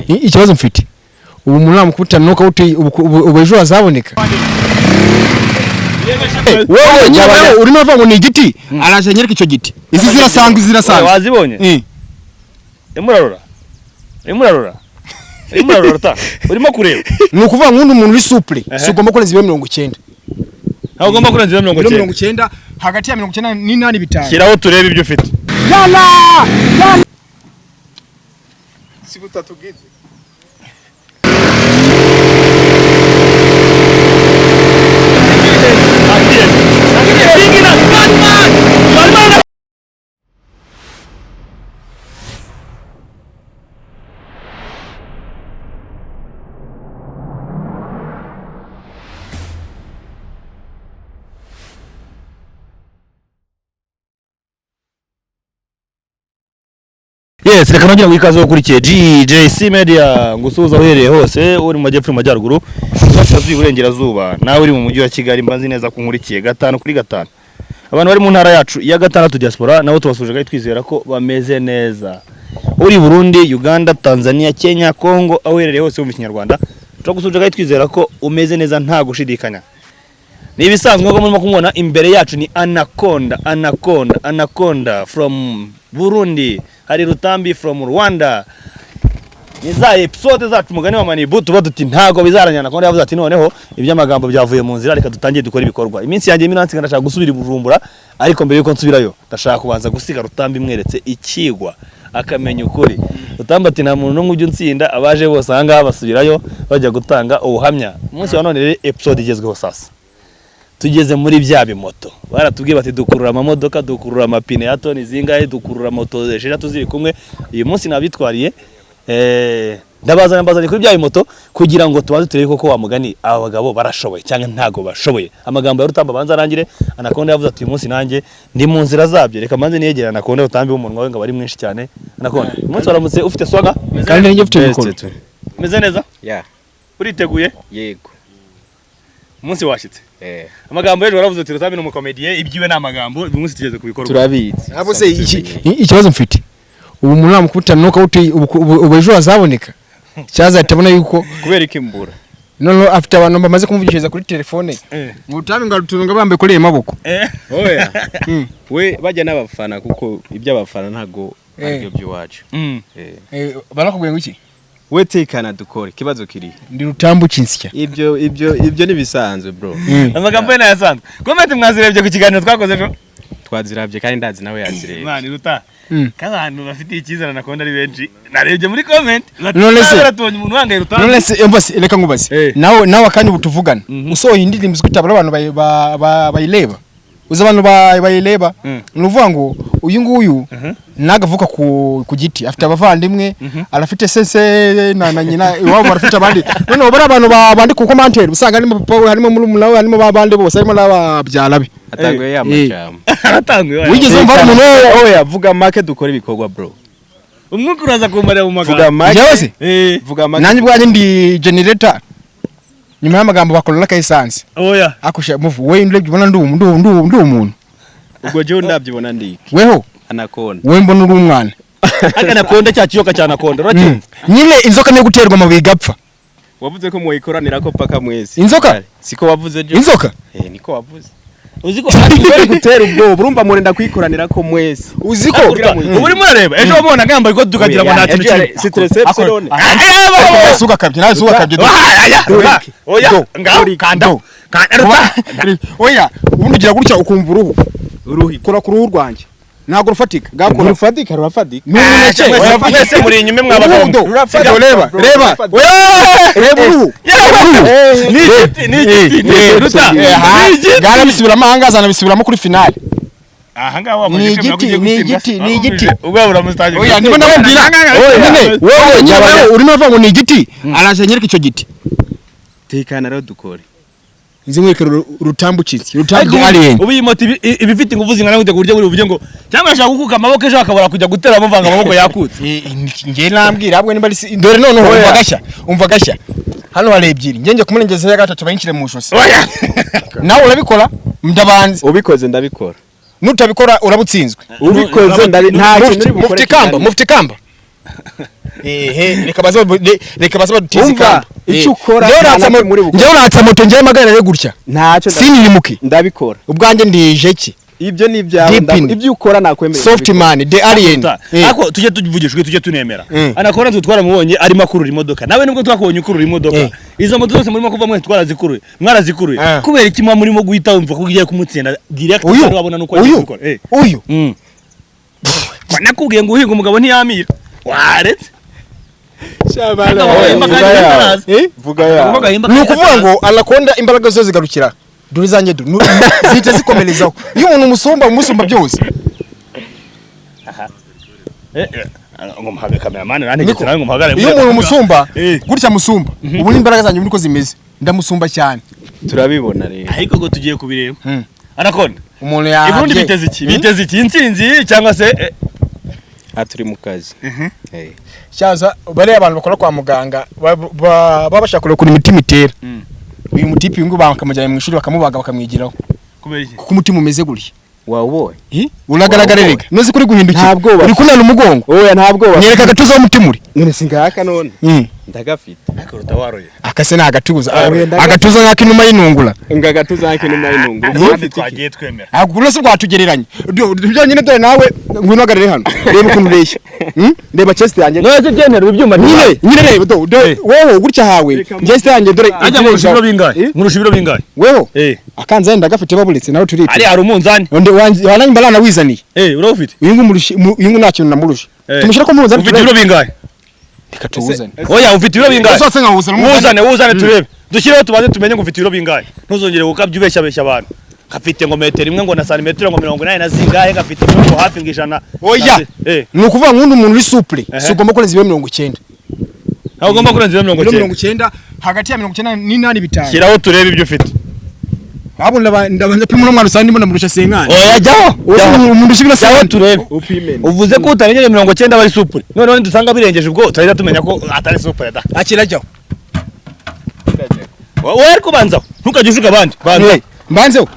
Ikibazo mfite ubu umuntu namukubita nuko ubu ejo azaboneka wowe urimo avuga ngo ni igiti araje nyereka icyo giti izi zirasanga wazibonye imurarora ta urimo kureba ni ukuvuga ngo umuntu uri souple si ugomba kurenza 90 aho ugomba kurenza 90 hagati ya 90 n'inani bitanu kiraho turebe ibyo ufite yala si butatugize Yes, reka nongera wikaze ukurikiye GJC Media ngusuhuza uhereye hose uri mu majyepfo majyaruguru uzasazi uburengerazuba nawe uri mu mujyi wa Kigali mbanzi neza kunkurikiye 5 kuri 5 abantu bari mu ntara yacu ya 6 diaspora nabo tubasuje gayi twizera ko bameze neza uri Burundi, Uganda, Tanzania, Kenya, Congo ahereye hose mu Kinyarwanda turagusuje gayi twizera ko umeze neza nta gushidikanya. Ni ibisanzwe ko murimo kumubona imbere yacu ni Anaconda from Burundi, hari Rutambi from Rwanda. Niza episode zacu mugani wa Manibu tuba duti ntago bizaranya Anaconda yavuze ati noneho iby'amagambo byavuye mu nzira reka dutangiye dukora ibikorwa. Iminsi yanjye minansi ndashaka gusubira Bujumbura ariko mbere yuko nsubirayo ndashaka kubanza gusiga Rutambi mweretse ikigwa akamenya ukuri. Rutambi ati nta muntu n'ujye unsinda abaje bose hanga basubirayo bajya gutanga ubuhamya. Umunsi wa none rero episode igezweho sasa. Tugeze muri bya bimoto baratubwiye bati dukurura amamodoka dukurura amapine ya toni zingahe dukurura moto eshatu ziri kumwe uyu munsi nabitwariye ndabazanye kuri bya bimoto kugira ngo tubaze turebe koko wa mugani aba bagabo barashoboye cyangwa ntago bashoboye. Amagambo ya Rutamba banza arangire Anaconda yavuze ati uyu munsi nanjye ndi mu nzira zabyo reka manze niyegera Anaconda Rutambi umunwa we ngo bari mwinshi cyane. Anaconda umunsi waramutse ufite swaga kandi njye ufite bikoro meze neza uriteguye yego umunsi washitse amagambo yejo waravuze ati Rutambi n'umukomediye ibyiwe n'amagambo uyu munsi tugeze kubikorwa turabizi abo se ikibazo mfite ubu umuntu namukubita nuko ubu ejo azaboneka cyaza atabona yuko kubera ikimbura none afite abantu bamaze kumvugishiriza kuri telefone mu Rutambi ngarutunga bambe kuri maboko oya we bajya n'abafana kuko iby'abafana ntago aribyo by'iwacu barakubwiye ngo iki we tekana dukore kibazo kiri ndi Rutambi kinsya ibyo nibisanzwe bro amagambo ye nayasanzwe comment mwazirebye ku kiganiro twakoze ejo twazirabye kandi ndazi nawe yazirebye mwana Ruta kabantu bafite ikizana Anaconda ari benshi narebye muri comment none se baratubonye umuntu wangaye Rutambi none se embassy reka ngubaze nawe akanya ubutuvugana usohoye indirimbo zikwitabara abantu bayireba uza abantu bayireba nuvuga ngo uyu nguyu nagavuka ku giti afite abavandimwe arafite sese na nyina iwabo barafite abandi none bari abantu bandi ku commentaire usanga harimo muri mulawe harimo babande bose harimo n'ababyarabe atangwe yamajambo atangwe wigeze umva umuntu oya vuga make dukora ibikorwa bro umwuka uraza kumara mu magambo vuga make vuga make nanjye bwaje ndi generator nyuma y'amagambo bakorana kayisanze oya akusha muvu we ndebye ubona ndi umuntu ubwo je ndabyibona ndiki weho Anaconda we mbona uri umwana Anaconda cyakiyoka cya Anaconda uracyumva nyine inzoka ne guterwa amabuye gapfa wavuze ko mwikoranira ko paka mwezi inzoka siko wavuze je inzoka niko wavuze uziko ari gutera ubwo urumva murenda kwikoranira ko mwezi uziko uri murareba ejo ubona gamba ko tukagira ngo nta kintu kiri stress epsilon suka kabye nawe suka kabye oya ngari kanda oya ubundi ugira gutya ukumva uruhi kora ku ruhu rwanjye ntago rufatika gakora rufatika n'umuneke oya mwese muri inyume mwabagabo reba reba uruhu ni Ruta gara bisubira amahanga azana bisubiramo kuri finale ahanga wa ni igiti ubwo uramustaje oya ndimo ndababwira nyine wowe urimo avuga ngo ni igiti araje nyereka icyo giti tekana rero dukore nzi mwekero Rutambi alien ubu yimoto ibifite ingufu zingana gute kurya buri uvuge ngo cyangwa ashaka gukuka amaboko ejo akabura kujya gutera amuvanga amaboko yakutse nge nambwira abwe nimba dore none umva gashya hano hari ebyiri nge kumunengeza ya gatatu bayincire mu shosi nawe urabikora ndabanze ubikoze ndabikora nutabikora urabutsinzwe ubikoze nta kintu mufti kamba reka baza dutize ikamba icyo ukora njyewe natsa moto njyewe magana yo gutya ntacyo sinirimuke ndabikora ubwanjye ndije ki ibyo ni ibyawe ibyo ukora nakwemera soft man the alien ako tujye tuvugishwe tujye tunemera Anaconda tutwara mubonye arimo akurura imodoka nawe nubwo twakubonye ukurura imodoka izo moto zose murimo kuva mwe twarazikuruye mwarazikuruye kubera iki mwa murimo guhita wumva ko ugiye kumutsinda direct wabona nuko agiye gukora uyu nakubwiye ngo uhiga umugabo ntiyamira waretse vuga ya ni ukuvuga ngo Anaconda imbaraga zo zigarukira dore zanjye zihita zikomerezaho iyo umuntu umusumba byose ngo muhaga cameraman nantegetse nawe ngo muhagare iyo umuntu umusumba gutya musumba ubu ni imbaraga zanjye niko zimeze ndamusumba cyane turabibona rero ariko ngo tugiye kubireba Anaconda umuntu Burundi biteze iki insinzi cyangwa se turi mu kazi cyaza bari abantu bakora kwa muganga baba bashaka kureka imitima itera uyu mutipi ngo bakamujyana mu ishuri bakamubaga bakamwigiraho kubera iki kuko umutima umeze gutya wawubonye uragaragara rega nose kuri guhindukira uri kunana umugongo oya ntabwo nyereka agatuza w'umutima uri none singaka none ndagafite akaruta waroye akase na agatuza nk'aka inuma y'intungura agatuza nk'aka inuma y'intungura twagiye twemera agura se bwatugereranye byonyine dore nawe ngwino agarere hano reba ukuntu ureshya reba chest yanjye none genera ibyuma nyine reba wowe gutya hawe chest yanjye dore ajya mu rushibiro bingahe mu rushibiro bingahe weho akanza yenda gafite babuletse nawe turite hari umunzani onde wanjye wananye mbalana wizaniye urafite uyu ngu nta kintu namurusha tumushyira ko munzani ufite ibiro bingahe reka tuwuzane oya ufite ibiro bingahe uzatse nka wuzane turebe dushyireho tubanze tumenye ngo ufite ibiro bingahe ntuzongere gukabya ubeshya abantu gafite ngo metero imwe ngo na santimetero ngo 80 na zingahe gafite ngo hafi ngijana oya ni ukuvuga ngo umuntu uri souple si ugomba kurenza ibiro 90 ntabwo ugomba kurenza ibiro 90 hagati ya 90 n'inani bitanu shyiraho turebe ibyo ufite abo ndabanza pima no mwana sandi mbona murusha senkani oya jyaho umuntu ushibira sawa turebe uvuze ko utarengeje 90 bari souple none dusanga birengeje ubwo turahita tumenya ko atari souple da akira jyaho wowe ariko banzaho ntukajye ushuka abandi banzeho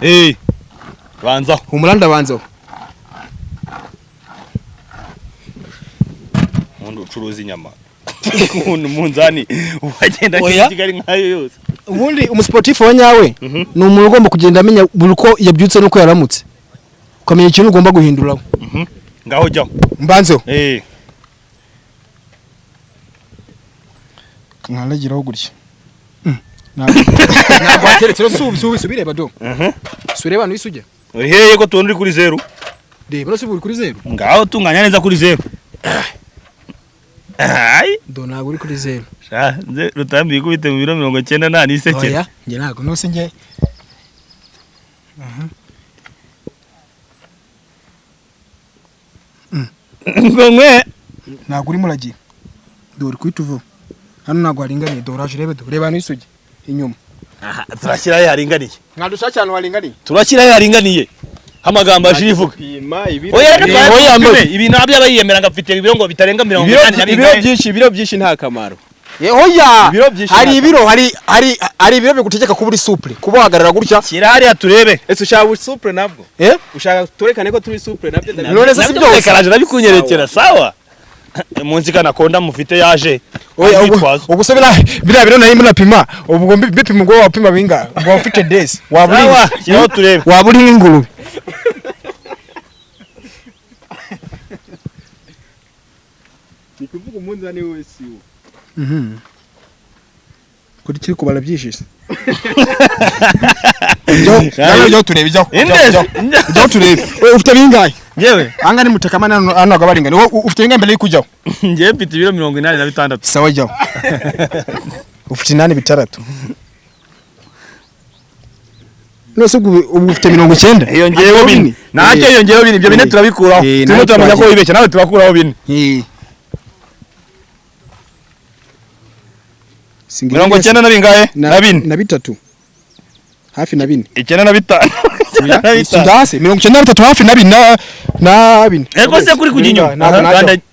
banzaho umuranda banzeho umuntu ucuruza inyama umuntu munzani wagenda Kigali nkayo yose ubundi umusportif wa nyawe ni umuntu ugomba kugenda amenya buri uko yabyutse nuko yaramutse ukamenya ikintu ugomba guhinduraho ngaho jyaho mbanzeho nkanagiraho gutya ntabwo wateretse rero subireba do sureba abantu bisujya uri heye ko tubona uri kuri 0 reba rero uri kuri 0 ngaho tunganya neza kuri 0 do ntabwo uri kuri 0 nze Rutambi ikubite mu biro 90 nta nisekera oya nge ntabwo nose nge ngomwe ntabwo uri muragiye do uri kwituvo hano ntabwo haringaniye do uraje reba do reba abantu bisujya inyuma turashyiraho haringaniye mwadusha cyane haringaniye turashyiraho haringaniye amagambo ashirivuga oya ibi nabyo abayiyemera ngafite ibiro ngo bitarenga 80 ibiro byinshi nta kamaro oya hari ibiro bigutegeka kuba uri souple kuba hagarara gutya kirahari aturebe ese ushaka souple nabwo ushaka turekane ko turi souple nabyo none se byose karaje nabikunyerekera sawa munsi Anaconda mufite yaje oya ubwo se bira biro nayo munapima ubwo bipima ngo wapima binga ubwo ufite days waburi cyo turebe waburi nk'ingurube nikuvuga umunzani wese kuri kiri kubara byishise Jya turebe jya turebe ufite bingahe yewe anga ni mutakamana hano agabaringa ufite bingahe mbere y'ikujyaho ngiye mfite ibiro 86 sawa jyaho ufite 8 nose ubu ufite 90 yongeyeho bine ntacyo yongeyeho bine ibyo bine turabikuraho turimo turamenya ko wibeshye nawe tubakuraho bine 90 na bingahe na bine na bitatu hafi na bine 95 sudase 93 hafi na bine na bine eko se kuri kujinyo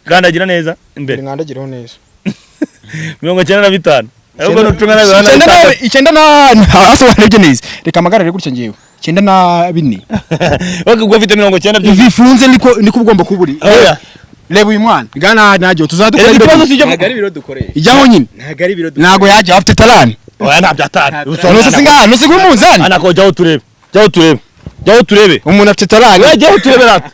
gandagira neza imbere ngandagiraho neza 95 ahubwo nutunga na 9 na hasi wanebye neza reka amagarare gutya ngiyewe 9 na bine wako ufite 90 bifunze niko ugomba kuburi reba uyu mwana gana najyo tuzadukora ikibazo sije nagari biro dukoresha ijyaho nyine nagari biro nago yaje afite talani oya ntabyo atari nusa singa nusa kumunzani anako jyaho turebe umuntu afite talani we jyaho turebe rata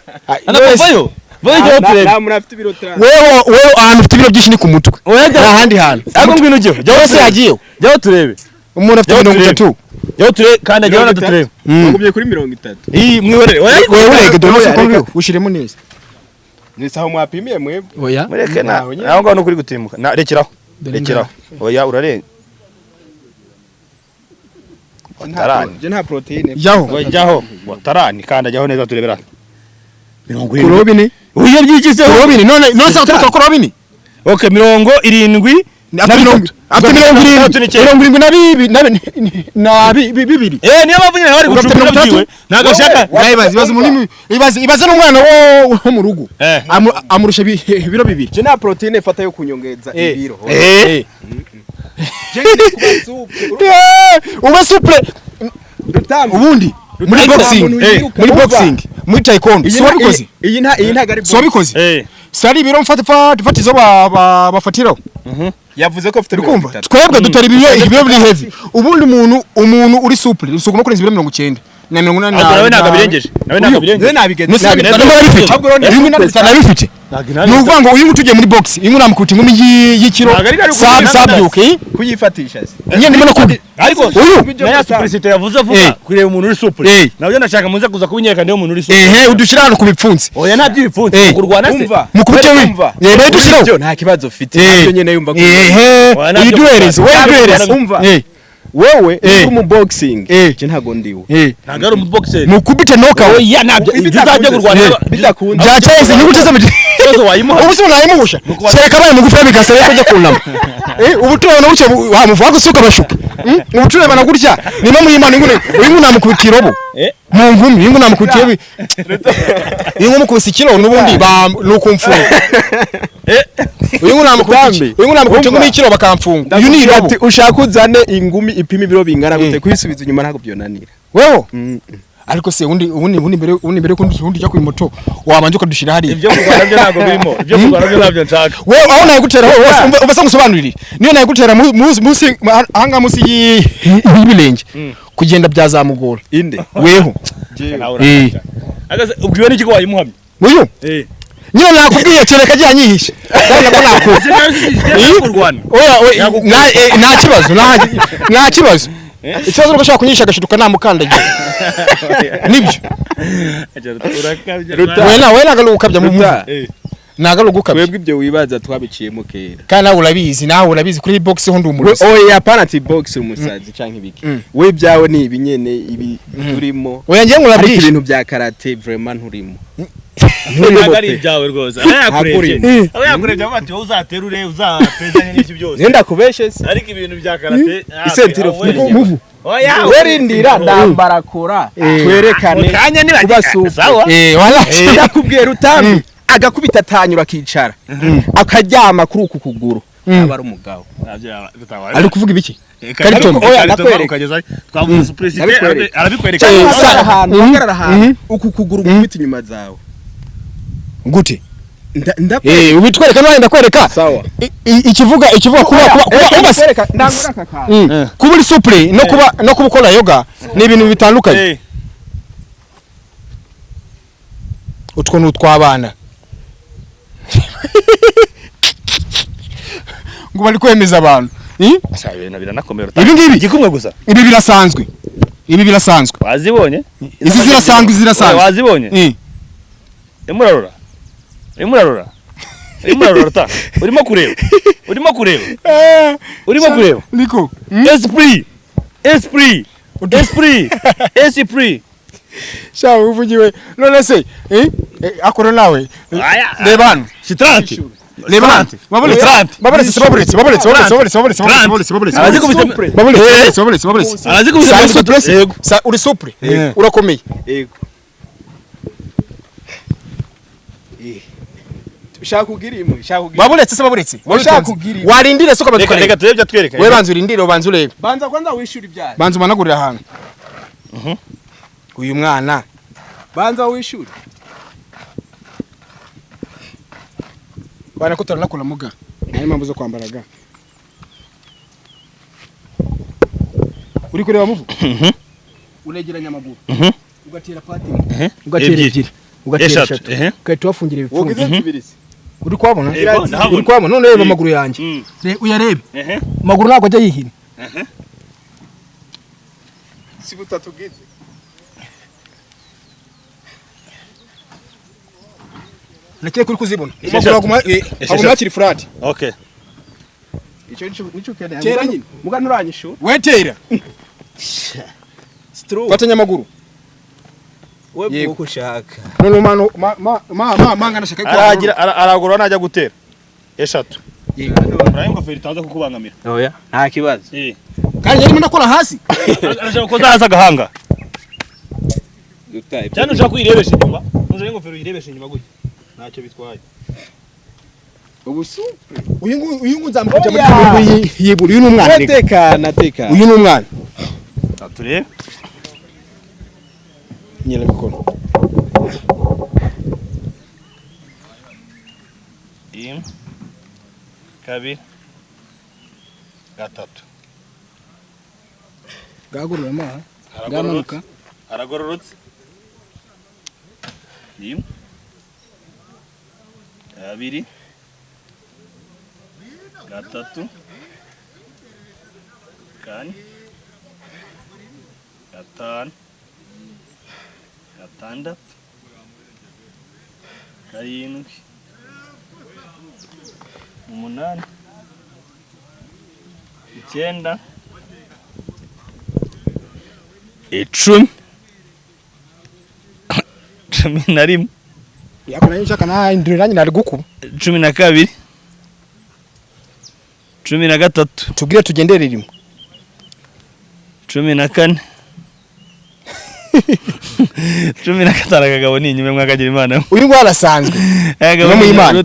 anako vayo jyaho turebe nta muntu afite biro 30 wewe ahantu ufite ibiro byinshi ni ku mutwe oya nta handi hantu ako ngwino jyaho se yagiye jyaho turebe umuntu afite 30 jyaho turebe kandi jyaho na turebe bagumye kuri 30 iyi mwihorere oya wewe urege dore ko ushiremo neza nisaho mwapimiye mwebwe oya mureke naho ngaho no kuri gutimuka rekeraho oya urarenga tarani je nta proteine jyaho tarani kandi jyaho neza turebera 70 kurobini uye byigise kurobini none sa tuko kurobini okay 70 na bibiri niyo bavuye bari gucukura byiwe nagashaka ibaze munini ibaze n'umwana wo mu rugo amurusha ibiro bibiri je nta proteine fata yo kunyongeza ibiro uba suple ubundi muri boxing muri taekwondo swabikoze iyi ntago ari swabikoze sari ibiro mfatizo bafatiraho yavuze ko afite kumva twebwe dutari ibiro biri heavy ubundi umuntu uri suple usuko no kurenza ibiro 90 na 80 nawe nagabirengeje nabifite nuvuga ngo uyu mutugiye muri box ingu namukuti ngumi y'ikiro sabyuke kuyifatisha nyine ndimo no kubi ariko uyu naya suplicité yavuze vuga kureba umuntu uri suple nabyo ndashaka muze kuza kubinyeka ndiyo umuntu uri suple udushira hano kubipfunze oya nta by'ibipfunze kurwana se mukubite we dushira nta kibazo ufite nabyo nyene yumva ko iduhereze umva wewe uri mu boxing je ntago ndiwe ntago ari mu boxer mukubite noka oya nabyo bizajya kurwana bidakunda byaceze ni guteze kibazo wayimuha ubuso nayimuhusha sereka baye mugufi bigasa yo kujya kunama ubutura no buce wamuvuga ko suka bashuka ubutura bana gutya nimo muyimana ingune uyu namukubitira ubu mu ngumi ingu namukubitiye ingu mukubise kilo nubundi ba nukumfunga uyu namukubitiye ngumi kilo bakamfunga uyu ni ati ushaka uzane ingumi ipima ibiro bingana gute kwisubiza inyuma ntago byonanira wewe ariko se ubundi mbere ko undi cyo kuri moto wabanje ukadushira hari ibyo kurwana byo ntago birimo ibyo kurwana byo ntabyo nshaka wewe aho naye gutera umva se ngusobanurire niyo naye gutera musi ahanga musi y'ibirenge kugenda byazamugora inde weho agaze ubwiwe n'iki ko wayimuhamye uyu nyine nakubwiye kereka ajya nyihisha ndabona ko kurwana oya nta kibazo ikibazo nuko ashaka kunyisha agashiduka namukandagiye nibyo we nagalukabya mu muva nagalugukabya twebwe ibyo wibaza twabiciyemo kera kandi nawe urabizi kuri box ho ndumuruzi oya penalty box umusazi canke ibiki we byawe ni ibinyene ibi turimo oya ngiye ngurabisha ibintu bya karate vraiment nturimo ntagari byawe rwose yakurebye bati uzaterure uzapezanye n'iki byose nenda kubeshe ariko ibintu bya karate isentiro muvu oya werindira ndambara kora twerekane kubasuka sawa wala ndakubwiye Rutambi agakubita atanyura akicara akaryama kuri uku kuguru aba ari umugabo ari kuvuga ibiki karito oya nakwereka twavuze suplicité arabikwereka ahantu uku kuguru gukubita inyuma zawe gute ubitwereka none ndakwereka ikivuga kuba kuba uri supple no kuba ukora yoga ni ibintu bitandukanye utwo n'utwabana ngo bari kwemeza abantu ibi ngibi gikumwe gusa ibi birasanzwe wazibonye izi zirasanzwe wazibonye emurarora ta urimo kureba niko esprit shawe uvugiwe none se akora nawe reba hano shitrante reba baboletse uri supre urakomeye yego ushaka kugirimo baboletse warindire soko bazikora reka turebye twereka we banza urindire ubanza urebe banza kwanza wishura ibyaye banza umanagurira ahantu uyu mwana banza wishura bana ko taranakora muga nayo mpamvu zo kwambara ga uri kureba muvu uregeranya amaguru ugatera pati ugatera ebyiri ugatera eshatu ukahita wafungira ibipfundo uri kwabona none reba amaguru yanjye uyarebe amaguru ntabwo ajya yihina si butatu bwize nakeye kuri kuzibona amaguru akiri flat okay icyo nico kene kera nyine muga nuranyishu wetera fatanya amaguru we bwo kushaka none mano mangana shaka aragura najya gutera eshatu Ibrahim ngofero itaza kukubangamira oya nta kibazo kandi yarimo nakora hasi arashaka ko zaza gahanga cyane ushaka kuyirebesha inyuma nuje ngofero yirebesha inyuma gutya ntacyo bitwaye ubusu uyu nzamukuja muri yiburu uyu numwana tekana uyu numwana turebe nyela mikono kabiri gatatu gagorora ma aragororotse kabiri gatatu kane gatanu gatandatu karindwi umunani icyenda icumi cumi na rimwe yakora nshaka na induranye nari gukuba 12 13 tugire tugendere rimwe 14 14 akagabo ni inyume mwakagira imana uyu ngo arasanzwe akagabo mu imana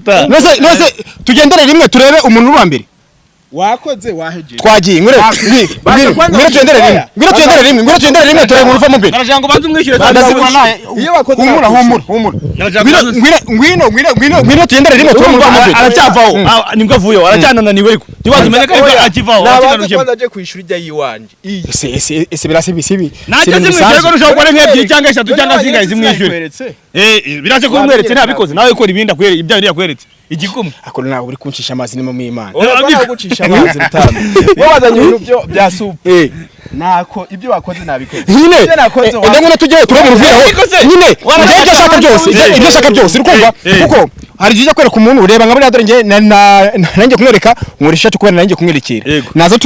nose tugendere rimwe turebe umuntu wa mbere wakoze waheje twagiye ngure tugendere rimwe turebe umuntu uva mu mbere narajanga banze umwishyure iyo wakoze humura ngwino tugendere rimwe turebe umuntu uva mu mbere aracyavaho nibwo avuye aracyanananiwe ariko ntibaze umenye ko akivaho kwanza aje kwishura ijya yiwanje ese birase bisibi najye zimwishyure ko ushaka gukora nk'ebyiri cyangwa eshatu cyangwa zingahe zimwishyure birase ko umweretse ntabikoze nawe ukora ibindi akweretse ibyo yakweretse igikumwe akora nawe uri kunshisha amazi ni mu Imana gucisha amazi rutano wowe wazanye ibintu byo bya soupe nako ibyo wakoze nabikoze nyine ndabona tujye turebe uruviyeho nyine ibyo shaka byose uri kumva kuko hari igihe kwera ku muntu ureba ngabari adore nge nanjye kumwereka nkoresha cyo kubera nanjye kumwerekera nazo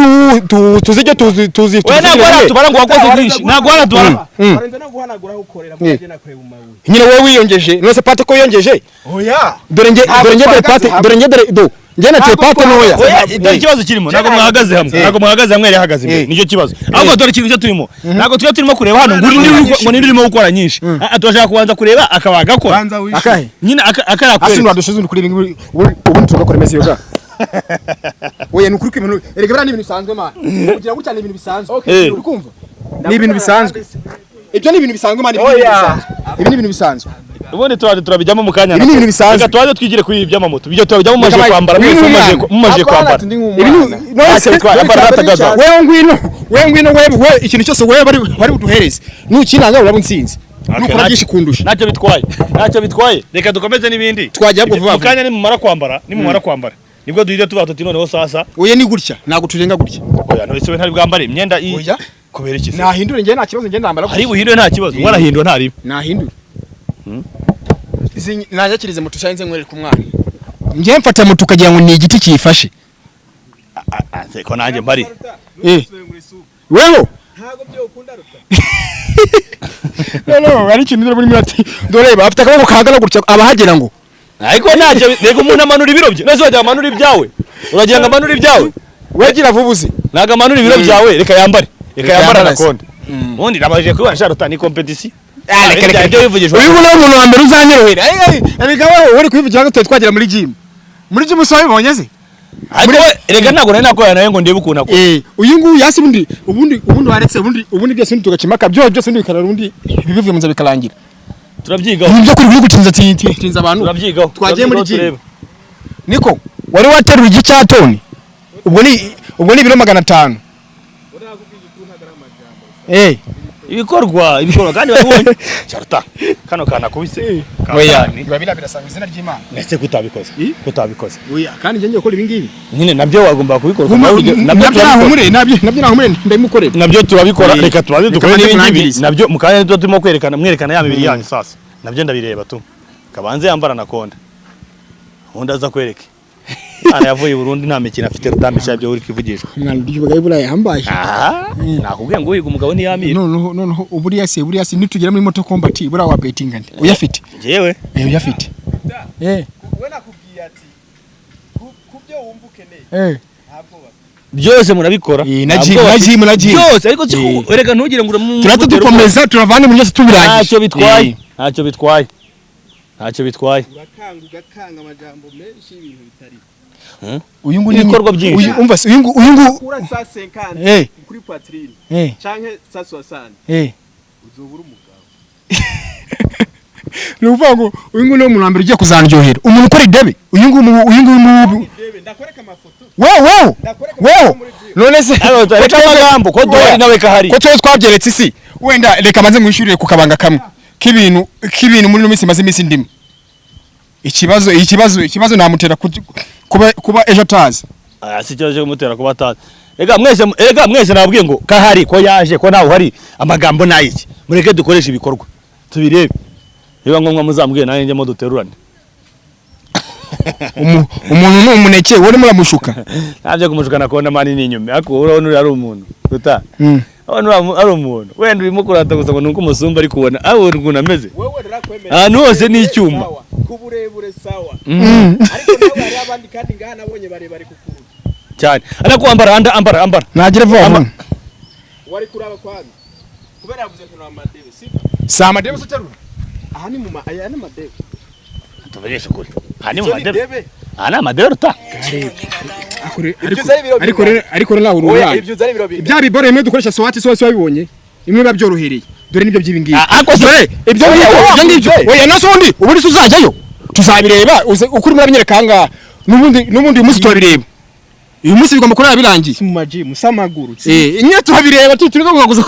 tuzije tuzi we ntabwo aratubara ngo wakoze byinshi ntabwo aratubara barenze no guhanagura ukorera mu byo nakoreye mu mabuye nyine wowe wiyongeje nose pate ko yongeje oya dore nge njye na telepate noya dore ikibazo kirimo ntabwo mwahagaze hamwe yari ahagaze imbere nicyo kibazo ahubwo dore ikintu cyo turimo ntabwo tujya turimo kureba hano ngo nindi urimo gukora nyinshi turashaka kubanza kureba akabaga akora akahe nyine akarakwereka asinura dushize kuri ibi ubundi tugakora mesi yoga oya nukuri ko ibintu erega bira ni ibintu bisanzwe man kugira ngo cyane ibintu bisanzwe uri kumva ni ibintu bisanzwe ibyo ni ibintu bisanzwe man ibi ni ibintu bisanzwe ubundi turabijyamo mu kanya ibi ni ibintu bisanzwe reka twaje twigire kuri iby'amamoto bijyo turabijyamo maje kwambara mumaje kwambara ibintu nose twambara atagaza wewe ngwino wewe ikintu cyose wewe bari buduhereze nukinanga uraba unsinze nukora byinshi kundusha ntacyo bitwaye reka dukomeze n'ibindi twajya kuvuga mu kanya nimumara kwambara nibwo duhita tuba tuti noneho sasa oya ni gutya ntago turenga gutya oya no ese ntari bwambare imyenda oya kubera iki nahindure nge nta kibazo nge ndambara hari buhindure nta kibazo warahindura ntari nahindure izi najakirize moto shanze nkwereka umwana nge mfata moto kagira ngo ni igiti kiyifashe seko nanjye mbari weho ntago byo ukunda ruta no ari kintu dore muri mirati dore bafite akaboko kangana gutya abahagera ngo ariko ntacyo rego umuntu amanura ibiro bye nose wajya amanura ibyawe uragira ngo amanura ibyawe wegira vubuze naga amanura ibiro byawe reka yambare Anaconda ubundi nabajije kuri Anaconda ni competition reka uyu umuntu wa mbere uzanyorohera reka wowe uri kwivugira ngo twagera muri gym usohoye bonyeze rega ntago nari nakorana nawe ngo ndebe ukuntu akora uyu nguyu yasi ubundi waretse ubundi byose ntitugakimaka byose ndikarara ubundi bibivuye munza bikarangira turabyigaho nibyo kuri gutinza abantu turabyigaho twagiye muri gym niko wari waterura igicatoni ubwo ni ibiro 500 ibikorwa kandi babonye cyaruta kano kana kubise oya babira birasanga izina ry'Imana ndetse kutabikoze oya kandi ngiye gukora ibi ngibi nyine nabyo wagomba kubikora nabyo nahumure ndabimukorera nabyo turabikora reka tubaze dukore n'ibindi nabyo mukanya turimo mwerekana ya mibiri yanyu sasa nabyo ndabireba tu kabanze yambara Anaconda undi aza kwereke ana yavuye Burundi nta mikino afite rutambisha byo uri kivugishwa mwana ry'ubugaye burayi hambaye nakubwiye ngo uyiga umugabo ntiyamira no uburiya se nitugera muri moto combat bura wa betting andi uyafite jewe uyafite we nakubwiye ati kubyo wumbukeneye byose murabikora naji byose ariko reka ntugire ngo turatukomeza turavane mu byose tubirangije ntacyo bitwaye ugakanga amajambo menshi ibintu bitari uyu nguyu ibikorwa byinshi umva uyu nguyu kura sa 50 kuri patrine canke sa 60 uzobura umugabo nuvuga ngo uyu nguyu no mu nambere ugiye kuzandyohera umuntu ukora idebe uyu nguyu ndakoreka amafoto wow none se amagambo ko dori nawe kahari ko twabyeretse isi wenda reka maze mwishurire ku kabanga kamwe k'ibintu muri no minsi maze iminsi ndimo ikibazo namutera kuba ejo tazi si cyo cyo kumutera kuba tazi ega mwese nabwiye ngo kahari ko yaje ko nawe hari amagambo nayiki mureke dukoresha ibikorwa tubirebe niba ngombwa muzambwiye nawe njye mo duterurane umuntu n'umuneke wari muramushuka ntabyo kumushuka Anaconda mani ni inyuma ariko urabona uri ari umuntu ruta ari umuntu wenda urimo kurata gusa ngo nuko umusumba ari kubona aho ukuntu ameze ahantu hose ni icyuma kuburebure sawa ariko nawe hari abandi kandi ngaha nabonye barebare kukuruza cyane ariko ambara nagire vuba wari kuraba kwani kubera yavuze ko amadebe si amadebe so cyarura aha ni mu aya ni amadebe tubagesha kuri aha ni mu madebe aha ni amadebe ruta ariko nawe urura ibya bibore imwe dukoresha swati sose wabibonye imwe babyorohereye dore nibyo by'ibingiye ariko se ibyo ngibyo oya no sondi ubu uri uzajyayo tuzabireba ukuri murabanyereka hanga nubundi umunsi turabireba uyu munsi bigomba kurara birangiye mu maji musamaguru imwe turabireba turizo kugaguza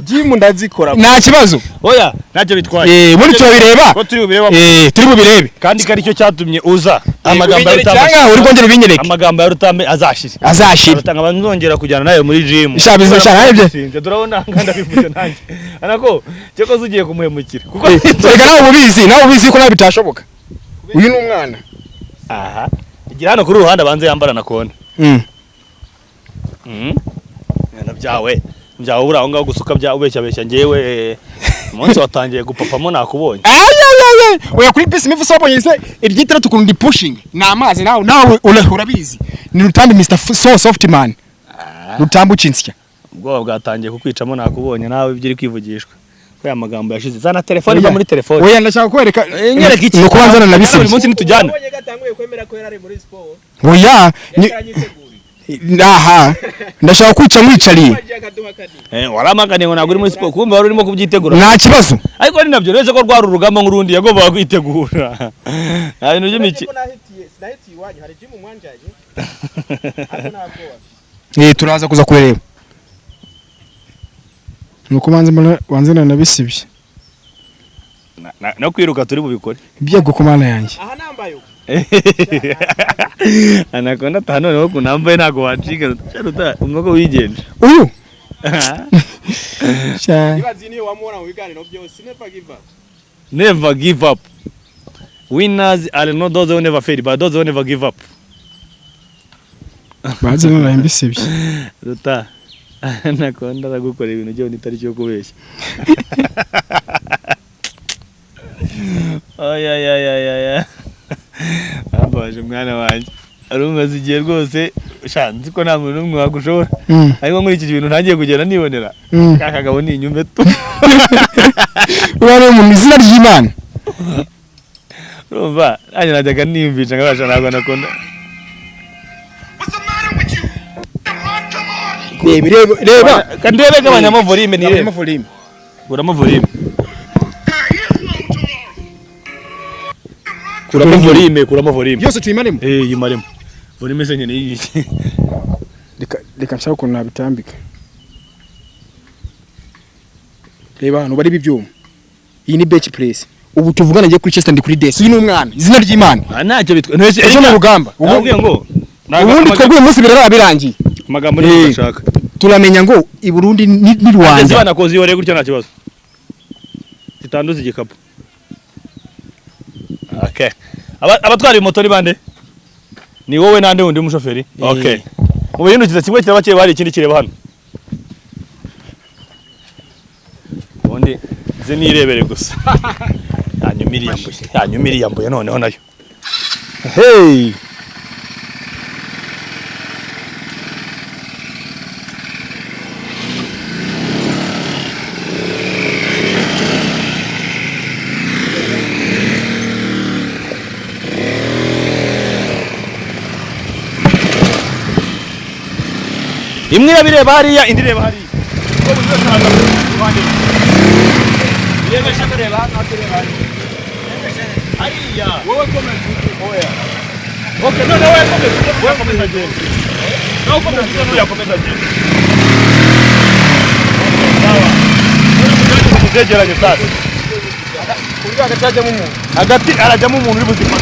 gym ndazikora nta kibazo oya ntacyo bitwaye muri turabireba ko turi bubirebe kandi kari cyo cyatumye uza amagambo ya Rutambi uri kongera binyereke amagambo ya Rutambi azashira rutanga abanzongera kujyana nayo muri gym shabizo cyane turabona nganda bivuze nanjye anako cyo ko zugiye kumuhemukira kuko rega nawe ubizi ko nabitashoboka uyu ni umwana aha igira hano kuri uruhande abanze yambara Anaconda byawe uraho ngaho gusuka bya ubeshya ngewe umunsi watangiye gupapamo nakubonye oya kuri pisi mifu sobonye se iryitira tukundi pushing na amazi nawe urabizi ni Rutambi Mr so soft man Rutambi ucinsya ubwo bwatangiye kukwicamo nakubonye nawe ibyo uri kwivugishwa ko ya magambo yashize zana telefone ba muri telefone oya ndashaka kwereka nyereka iki no kubanzana na bisi buri munsi nitujyana kwemera ko yarari muri sport oya aha ndashaka kwica mwicariye waramagane ngo naguri muri sport kumbe wari urimo kubyitegura nta kibazo ariko ari nabyo reze ko rwari urugamba nk'urundi yagombaga kwitegura ibintu by'imiki nahiti iwanyu hari gym umwanjaje ariko ntabwo turaza kuza kureba nuko banzana na bisibye no kwiruka turi bubikore byego kumana yanjye aha nambayo Anaconda tano no kunambaye ntago wancika ruta umwoko wigenje uyu ibazi niyo wamubona mu biganiro byose never give up winners are not those who never fail but those who never give up baze no nambisebye ruta Anaconda aragukora ibintu byo nitari cyo kubeshya oya abaje mwana wanje arumaze igihe rwose shanzi ko nta muntu n'umwe wagushora ariko muri iki bintu ntagiye kugera nibonera kakagabo ni inyume tu wari mu izina ry'Imana urumva anye najyaga niyumvisha ngabasha ntabwo Anaconda reba kandebe kabanyamo volume ni reba uramo volume kuramo volume yose tuyimaremo yimaremo volume se nyene yiki reka nshaka ukuntu nabitambika reba hano bari bibyuma iyi ni bench press ubu tuvugana ngiye kuri chest ndi kuri desk uyu ni umwana izina ry'Imana ntacyo bitwa ejo mu rugamba ubwiye ngo ubundi twebwe umunsi birara birangiye amagambo ni ndashaka turamenya ngo i Burundi ni Rwanda zibana kozi yore gutyo nta kibazo zitanduza igikapu okay abatwara moto ni bande ni wowe nande wundi umushoferi okay mu bihindukiza kimwe kirabakeye bari ikindi kireba hano ubundi ze nirebere gusa yanyumiri yambuye noneho nayo hey imwe irabireba hariya indi ireba hariya wowe komeza oya okay no wowe komeza je no komeza no yakomeza je sawa kuzegeranye sasa kuri agatajamo umuntu hagati arajamo umuntu uri buzima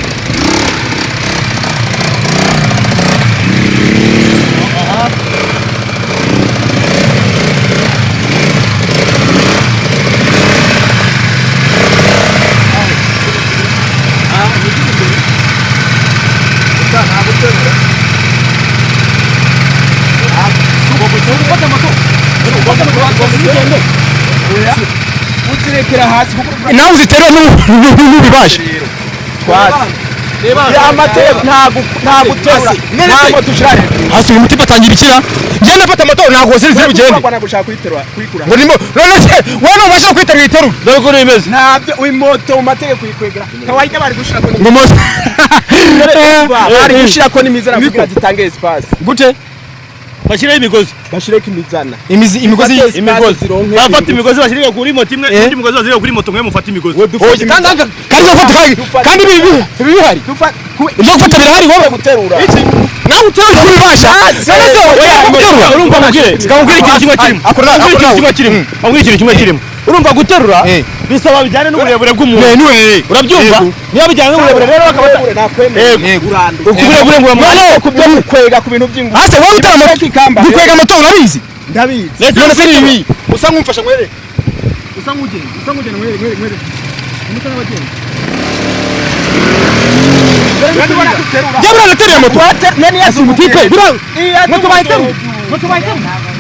utirekera hasi nawe uzitera n'ubibasha twasi amateka nta guterura ntabwo tushaka hasi uyu mutima atangira ikira genda fata moto ntabwo ziri bugende ngo nagushaka kuyiterura kuyikura ngo nimo none se wowe ubasha kwiterura iterura dore ko nimeze ntabyo uyu moto mu mategeko kuyikwegera kawaida bari gushaka ngo moto bari gushaka ko n'imizana kugira zitange espace gute bashiraho imigozi bashireka imizana imigozi bafata imigozi bashirika kuri moto imwe undi mugozi bashirika kuri moto mwe mufata imigozi kandi bihari ibyo gufata birahari wowe guterura iki nawe uterura kuri basha urumva mugire sikabugire ikintu kimwe kirimo urumva guterura bisaba bijyane n'uburebure bw'umuntu urabyumva niba bijyane n'uburebure rero bakabata ukuburebure ngo mwana kubyo kwega ku bintu by'ingufu hase wowe utara gukwega moto urabizi ndabizi none se nibi usa nkumfasha mwere usa nkugenda mwere umutana bagenda Jabra naterera moto nani yazi umutipe moto bayiteru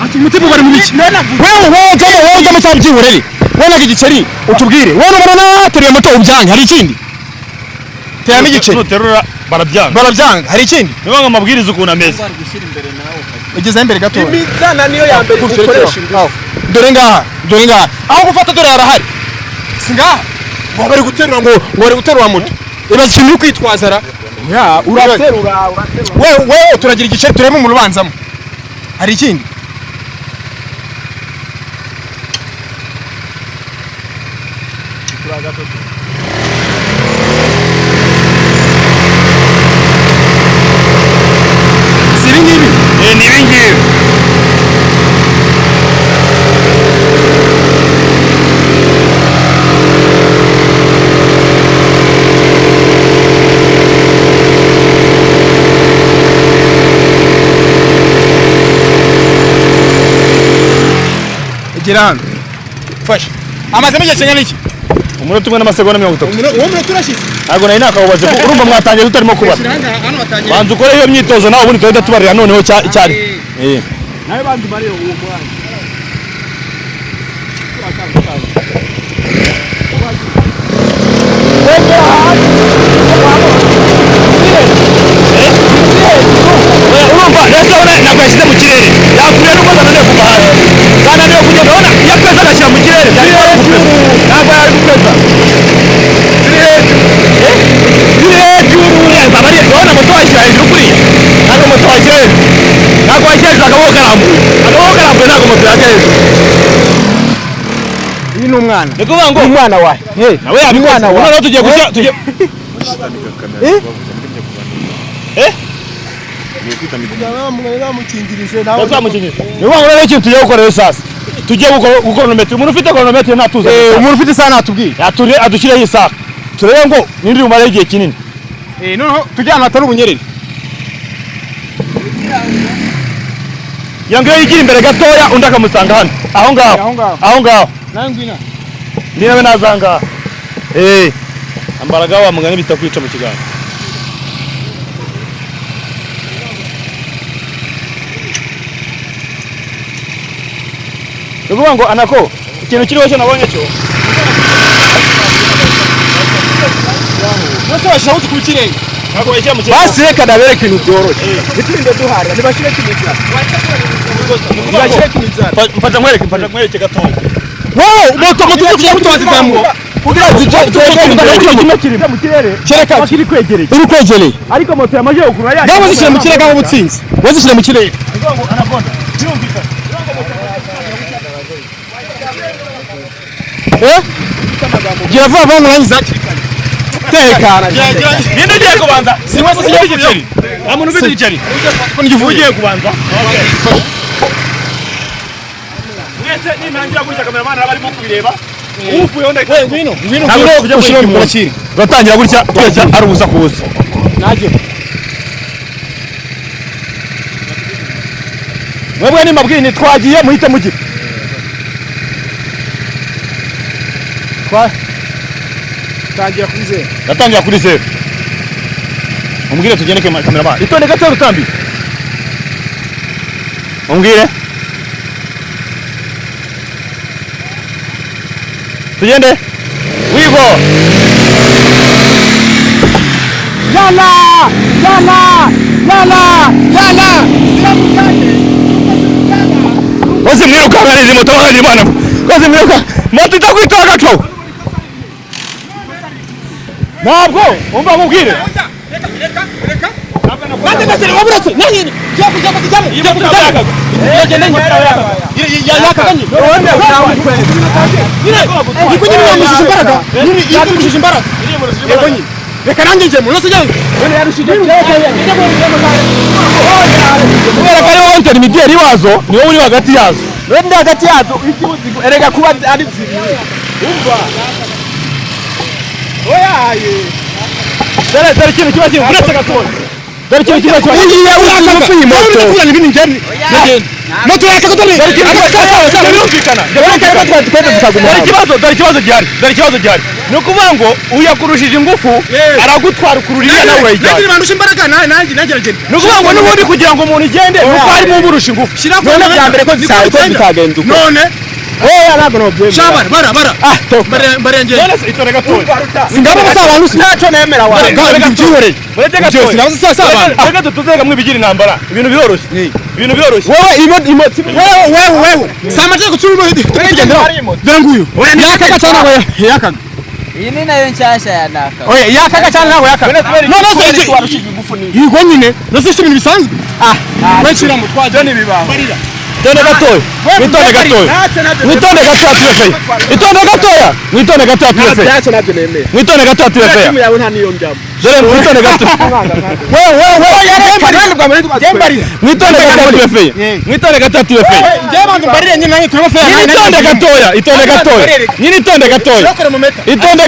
ati umutipe bari mu biki wowe ujya mu cyaro cy'uburere wowe naga igiceri utubwire wowe ubona naterera moto ubyange hari ikindi teramo igiceri nuterura barabyanga hari ikindi niba ngamabwiriza ukuntu ameze ugeze imbere gato imizana niyo ya mbere gukoresha dore ngaha aho gufata dore harahari singaha ngo bari guterura ngo bari guterura moto ibaze ikintu kwitwaza ra ya uraterura wewe turagira igiceri turemo mu rubanzamo hari ikindi si ibi ngibi ni ibi ngibi gera hano fasha amazemo igihe kingana iki umunota umwe n'amasegonda 30 uwo munota urashize ntabwo nari nakababaze urumva mwatangiye tutarimo kubara banza ukore iyo myitozo nawe ubundi tuhita tubarira noneho cyari nawe banzi bari uwo mwanya urumva nese ona nakwashyize mu kirere yakuriye n'uko nanone kuva hasi kandi niyo kugenda ona yakweza agashyira mu kirere ntabwo yari gupeza ziri hejuru zaba ari urabona moto washyira hejuru kuriya ntabwo moto washyira hejuru ntabwo washyira hejuru akaboko karambuye ntabwo moto yajya hejuru uyu ni umwana ni kuvuga ngo umwana wawe nawe yabikoze noneho tugiye tugiye gukora sasa tugiye gukora chronometre umuntu ufite chronometre natuza umuntu ufite isaha natubwiye yature adushyireho isaha turebe ngo nindi rumara igihe kinini noneho tujyana atari ubunyerere yangiye yigira imbere gatoya undi akamusanga hano aho ngaho nangwina nawe nazanga ambaraga wa mugani bitakwica mu kiganza Nukuvuga ngo Anako ikintu kiriho cyo nabonye cyo Nose washaka kukirenga nako yajya mu kiganza basi reka ndabereke ibintu byoroshye bitinde duharira ntibashire kimizana mfata nkwereke gatoya moto tugiye kutubazizamu kugira zije mu kirere kereka kiri kwegereye uri kwegereye ariko moto yamaje okuru yaje gaho zishire mu kirere gaho butsinzi wazishire mu kirere ngo Anaconda birumvikana gira vuba vuba murangiza tekana ninde ugiye kubanza simwe se igiceri nta muntu ufite igiceri ugiye kubanza mwese nintangira gutya kameramani abarimo kubireba uvuye onda ngwino ushire mu murakiri batangira gutya twese ari ubusa kubusa naje mwebwe nimabwiye ni twagiye muhite mugira tangira kuri zero gatangira kuri zero umbwire tugende kameramani itonde gato Rutambi umbwire tugende wigo yala Kozi mwiruka ngarizi moto handi bana kozi mwiruka moto itakwitwa gato ntabwo umva mubwire Nande natele waburetse nani jabu reka nanjye nje munose je none yarushije kubera ko ariwo wantera imidiyeri wazo niwo uri hagati yazo wende hagati yazo ikibuzigo erega kuba ari zibiri umva oyaye dore ikintu kiba kiri uretse gatoya dore ikintu kiba kiri moto yakakotore dore ikibazo gihari ni ukuvuga ngo uyakurushije ingufu aragutwara ukururiya nawe wayijyana bandusha imbaraga nanjye nagenda ni ukuvuga ngo n'ubundi kugira ngo umuntu igende nuko harimo umurusha ingufu none bya mbere ko zitagenze uko none oya ntabwo nobyemera bara barengeye none se itore gatoya singabo abantu ntacyo nemera wa byihoreye murete gatoya singabo sasa abantu reka tutuzega mwibigira intambara ibintu biroroshye wewe samaje kutsura dore nguyu yakaga cyane we yakaga iyi ni nayo nshyashya ya naka oya yakaga cyane nawe yakaga none se twarushije ingufu ni yego nyine nose ibintu bisanzwe wekira mu twaje ni bibanga Itonde gatoya yawe nta niyo njamo dore mwitonde gato mwitonde gato turefeye ngebanze mbarire nyine nanjye turabafeye itonde gatoya itonde gatoya itonde gatoya itonde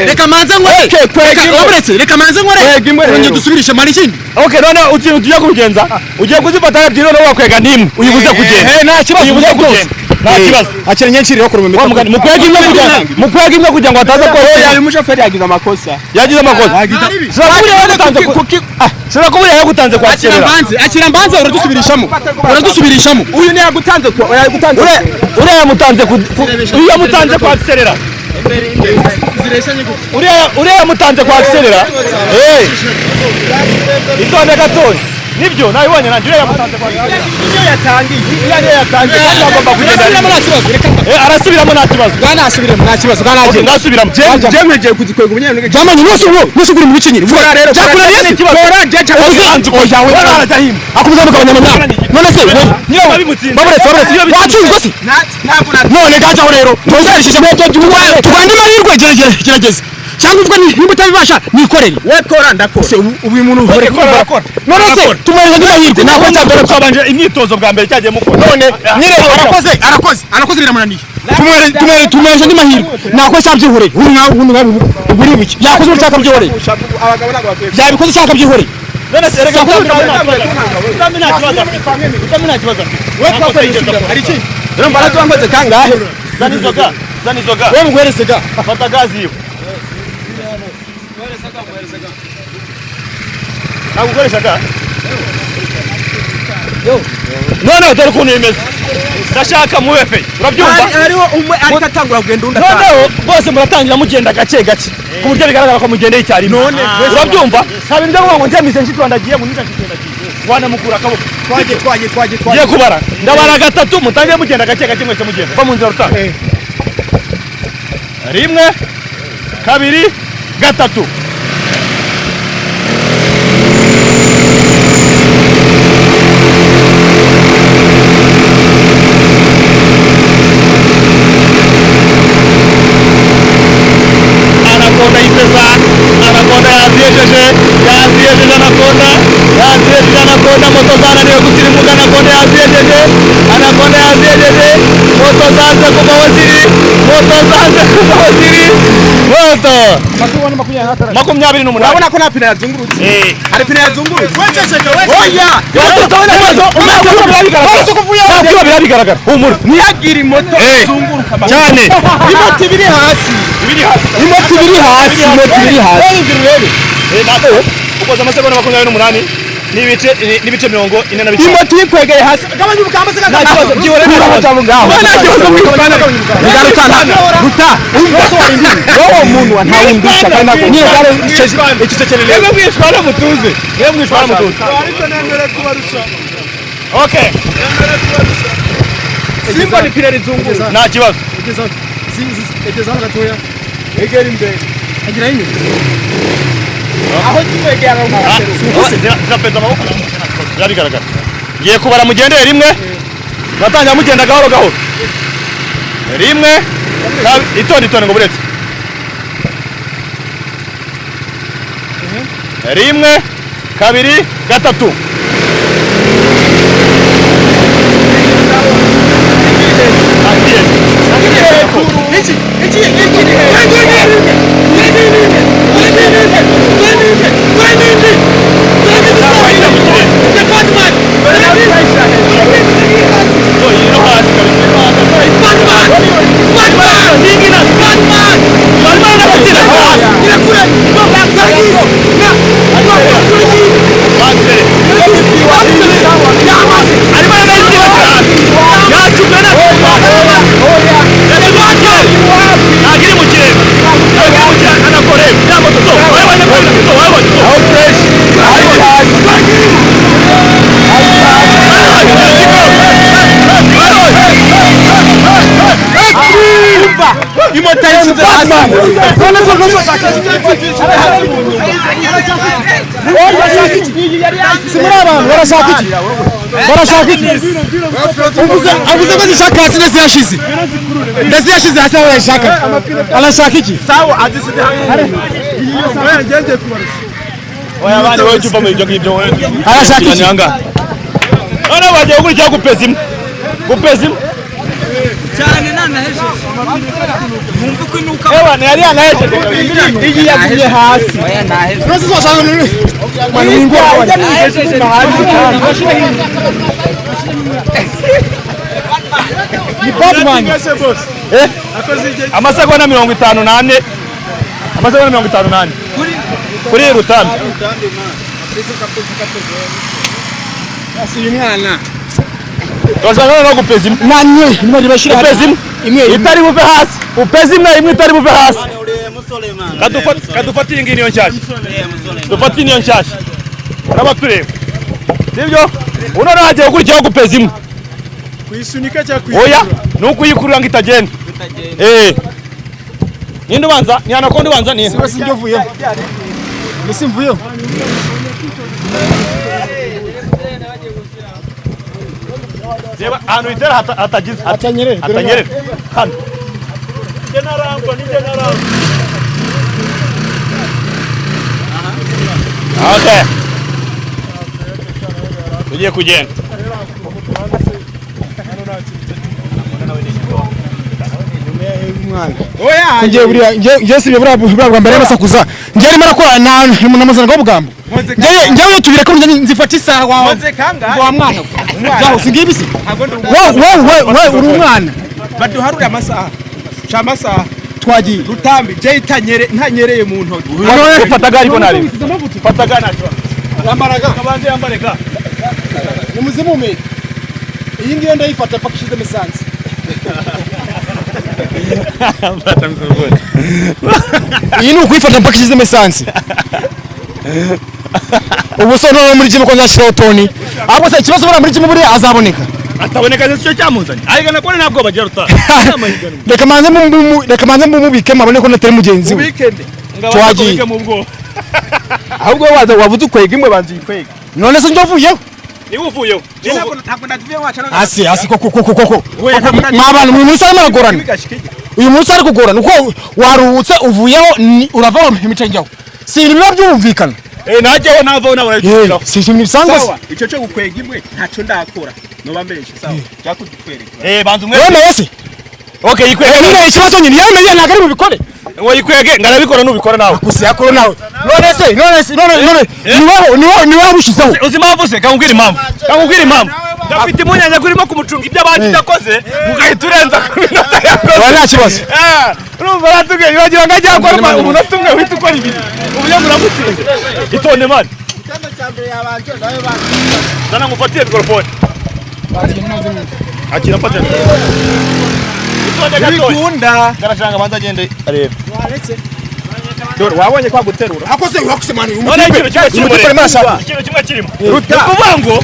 reka manze nkore reka manze nkore urongeye dusubirishe mari ikindi okay none ugiye kubigenza ugiye kuzifata yabyiro no wakwega nimwe uyibuze kugenda nta kibazo uyibuze kugenda nta kibazo akire nyenshiri yo kurumwe mukwega imwe kugira ngo ataza ko yawe umushoferi yagize amakosa sura kubura yagutanze kwakira akira mbanze uradusubirishamo uyu ni yagutanze uriya yamutanze kwakira uriya yamutanze kwakira itonde gatoya nibyo nabibonye nanjye uriya yamutanze kwa iyo yatangiye iyo yatangiye kandi bagomba kugenda nta kibazo reka arasubiramo nta kibazo bwana asubiremo nta kibazo bwana okay agenda nasubiramo jemeje kuzikwega umunyanege jamani nose ugura mu bikinyiri Bora rero, cyakunaniye se bora jeje usanzwe oya we arajahima akubuza mukabanyamana none se niyo baburetse watsinzwe se ntabwo none gajaho rero ntuzarishije mu byo by'uwawe tugande mahirwe gerageza cyangwa ubwo nimba utabibasha nikorere we kora ndakora se ubu umuntu uhore akora none se tumwereze mahirwe nako cyambere twabanje imyitozo bwa mbere cyagiye mukora none nyine arakoze biramunaniye tumwereze ndi mahirwe nako cyabyihoreye uri biki yakoze urucyaka byihoreye abagabo ntabwo bakwiye yabikoze cyaka byihoreye none se reka utamina kibazo we twakora isubira hari iki rero mbarazo wambaze kangahe zani zoga we mugwereze ga fata gazi yo nagukoresha ga none dore ukuntu imeze ndashaka mu wefe urabyumva hariho umwe ariko atangura kugenda undi noneho bose muratangira mugenda gake gake ku buryo bigaragara ko mugendeye icyarimwe none urabyumva nta bintu byo ngo njyamise nshitwandagiye mu nita nshitwandagiye wanamukura akaboko twagiye ngiye kubara ndabara gatatu mutangiye mugenda gake gake mwese mugenda va mu nzira rutanga rimwe kabiri gatatu Anaconda yiteza Anaconda yaziyejeje Anaconda moto zananiwe gutirimuka Anaconda yaziyejeje moto zanze kuvaho ziri moto 28 urabona ko nta pine yazungurutse hari pine yazungurutse oya birabigaragara humura niyagira moto izunguruka cyane imoto ibiri hasi imoto ibiri hasi ukoze amasegonda 28 n'ibice 40 imoto yikwegeye hasi gabanya ubukambase nta kibazo byibore wowe muntu ntawundisha kandi nako nyine gare ikisekerere yego mwishwana mutuze ariko nemere kubarusha okay simba ni pine rizunguruka nta kibazo egeza gatoya egera imbere agira inyuma aho kikwegera zirapeza amaboko birabigaragara ngiye kubara mugendere rimwe batangira mugenda gahoro rimwe itonde ngo buretse rimwe kabiri gatatu barashaka iki avuze ko zishaka hasi ndetse yashize hasi aho yashaka arashaka iki sawa aziside oya ngende kubarusha oya bane wowe cyumva mu ibyo ngibyo wowe arashaka iki none bagiye gukurikira gupeza imwe cyane nanahejeje numva ko inuka ewa yari yanahejeje iyi yagiye hasi oya nahejeje nose zoshaka mwana w'ingwa nahejeje ni Batman amasegonda 54 kuri Rutambi asi umwana Tuzana no gupeza imwe nanye nimari bashira upeza imwe itari buve hasi upeza imwe itari buve hasi kadufatira ingini yo nshyashya dufatira iyo nshyashya uraba tureba sibyo uno nagiye gukurikiyeho gupeza imwe kuyisunika cyangwa kuyikura oya nuko uyikurura ngo itagenda ninde ubanza ni Anaconda ubanza ni siba sinjye vuyeho nisimvuyeho reba ahantu itera hatagize atanyerera hano nje narangwa okay tugiye kugenda ngiye buriya ngiye sibye buriya bwa mbere y'amasakuza ngiye arimo arakora namazana ko bugambo ngiye tubire ko nzifata isaha wawe wa mwana yaho singiye bisi we uri umwana baduharure amasaha amasaha twagiye Rutambi je ntanyereye mu ntoki ufata gari ko nabi fata gari nacho yambaraga kabanze yambareka ni muzimume iyi ngiyo ndayifata paka ishize mesansi iyi ni ukuyifata mpaka ishize mesansi ubu so no muri jimu ko nzashiraho toni ahubwo se ikibazo bura muri jimu buri azaboneka ataboneka cyo cyamuzanye ariko nakone ntabwo bagira ruta reka manze mubike mabone ko natari mugenzi we weekend twagiye ahubwo wavuze ukwega imwe banzi ikwega none se ndovuyeho ni uvuyeho ntabwo ndavuye wacha asi koko mwabana uyu munsi arimo aragorana uyu munsi ari kugorana uko waruhutse uvuyeho urava imico njyaho si ibintu biba byumvikana najyeho navaho nawe urayishyiraho si ibintu bisanzwe se icyo cyo gukwega imwe ntacyo ndakora noba mbeshe sawa cyakudutwereka banza umwe wowe wese okay yikwege nyine ikibazo nyine yamenye ntabwo ari bubikore wowe yikwege ngarabikora nubikora nawe gusa yakora nawe none niwe wabushizeho uzi impamvu se kangubwira impamvu gafite imunyanya kurimo kumucunga ibyo abandi dakoze mugahita urenza ku minota yakoze nta kibazo urumva ratubwiye wagira ngo ajya gukora umunota umwe uhita ukora ibiri uburyo muramutsinze itonde mani igitanda cya mbere yabanje nawe banje zana ngufatiye mikrofone akira mfatira itonde gatoya garashanga banza agende arebe dore wabonye kwa guterura akose wakusemana uyu none ikintu kimwe kirimo ukuvuga ngo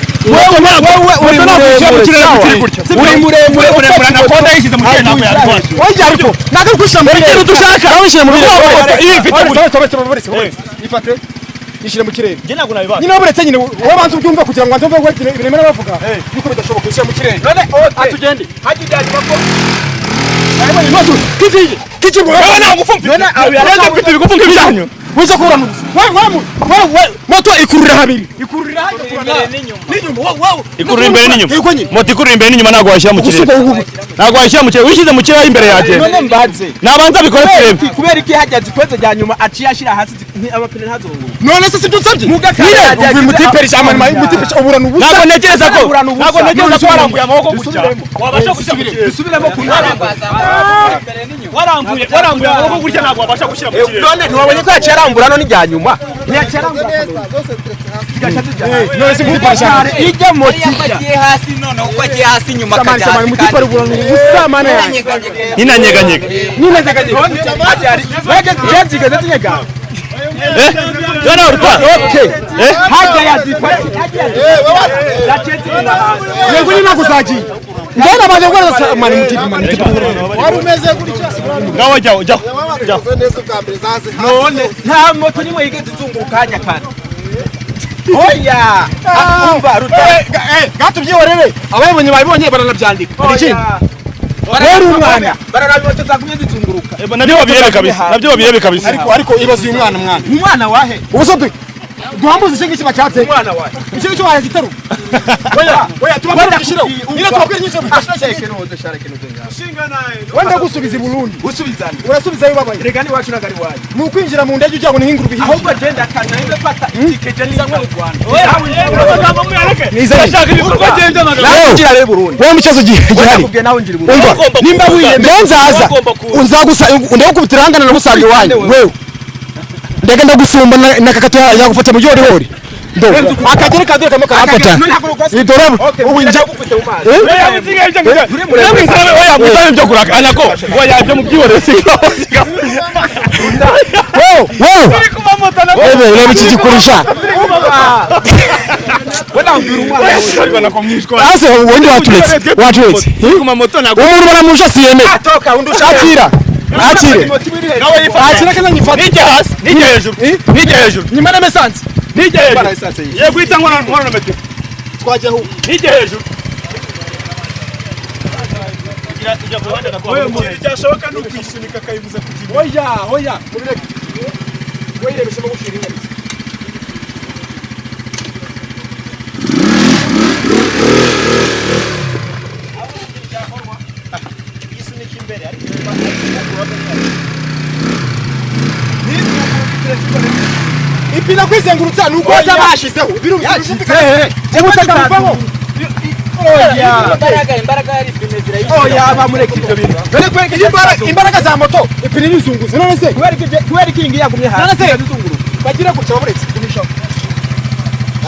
uri muremure Anaconda yishyize mu kirere ntabwo yabikora oya ariko ntabwo kwishira muri ikintu dushaka nawe shira mu kirere iyi mfite ifate yishire mu kirere njye ntabwo nabibana nyine waburetse nyine wowe banze ubyumva kugira ngo nzumve ko biremera bavuga yuko bidashoboka yishire mu kirere none atugende hajijanye bako ariko ibibazo kiki wowe nagufumbi none yarenze kwita ibigufunga byanyu wiza kubura we moto ikururira habiri ikurura imbere n'inyuma moto ikurura imbere n'inyuma ntabwo washyira mu kirere ntabwo washyira mu kirere wishyize mu kirere imbere yagenda none mbaze nabanza bikore turebe kubera iki hajyaze ikweze rya nyuma aciye ashira hasi amapine ntazunguruka none se sibyo nsabye uvuye mutiperi cyangwa mutiperi uburana ubusa ntabwo ntekereza ko warambuye amaboko gutya wabasha gushyira mu kirere dusubiremo ku ntara warambuye amaboko gutya ntabwo wabasha gushyira mu kirere none ntiwabonye ko yaciye arambura no n'ijya nyuma ntiyaciye arambura none se mutiperi cyane ijya moti agiye hasi none uko agiye hasi nyuma akajya hasi mutiperi uburana ubusa mana yanjye nyinanyeganyega zigeze zinyega yana uruta hajya yazifashe yego ni nakuzagiye ngenda baje gukora mani mutipi wari umeze gutya ngaho jyaho neza ukambere zaze none nta moto nimwe yigeze izunguruka hajya kandi oya umva ruta gatubyiyorere abayibonye babibonye baranabyandika iki rero umwana bararabi moto zagumye zizunguruka nabyo babirebe kabisa ariko ibaze uyu umwana wahe ubuso duhambuze iki ngiki bacyatse umwana wahe iki ngiki wahe gitaru oya tubabwira gishiro nyine tubabwira nyinshi shareke noze ushinga naye wenda gusubiza i Burundi usubizana urasubiza bibabaye rega ni wacu nagari waje mu kwinjira mu ndege ujya ngo n'inguru bihiye ahubwo agenda kana nze fata itike niza mu Rwanda urashaka ibikorwa byenje nagira rero Burundi wowe mucyazo gihari nawe ngira Burundi umva nimba wiyemeye nzaza unzagusa ndagukubitira hangana na musange wanyu wewe ndege ndagusumba na kakatu yagufata mu gihe hori ndo akagere kadure kamwe karafata idora uwinja oya musabe byo kuraka anyako oya byo mubyibore sika wewe reba iki gikurisha wenda mbira umwana Bana komwishwa. ase ubundi waturetse Kuma moto nago. umuntu baramusha siyeme atoka undusha akira akire Nawe yifata. akira kana nyifata Nije hasi, nije hejuru. Nije hejuru. nyuma na mesansi Nije hejuru. Ye kwita nkora na metero. twaje hu Nije hejuru. Ija kuhanda na kwa. Wewe mwenye cyashoboka no kwisunika kayibuza kugira. oya weyire bishema gushiringa ipina kwizengurutsa nuko zabashizeho birumvikana cyangwa mvaho imbaraga yari zimezira oya bamureka ibyo bintu dore kwege imbaraga za moto ipina nizunguze none se kubera kingi yagumye hasi none se bagira gutya baburetse kumishaho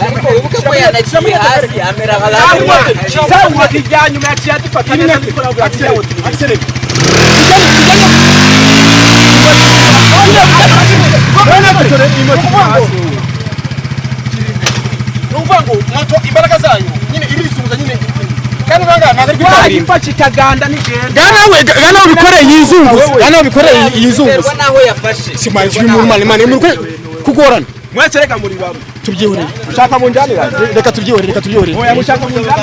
ariko wibuke ko yanaciye hasi amera nka cyangwa kijyanyuma yaciye adufata neza dukora akisere Nuvango moto imbaraga zayo nyine irizunguza nyine kandi banga nagari imfaci kaganda nigenda gana ubikore yizunguza gana ubikore yizunguza naho yafashe simanzi umuntu mane mu kugorana mwese reka muri babo tubyihurire ushaka munjanira reka tubyihurire oya mushaka munjanira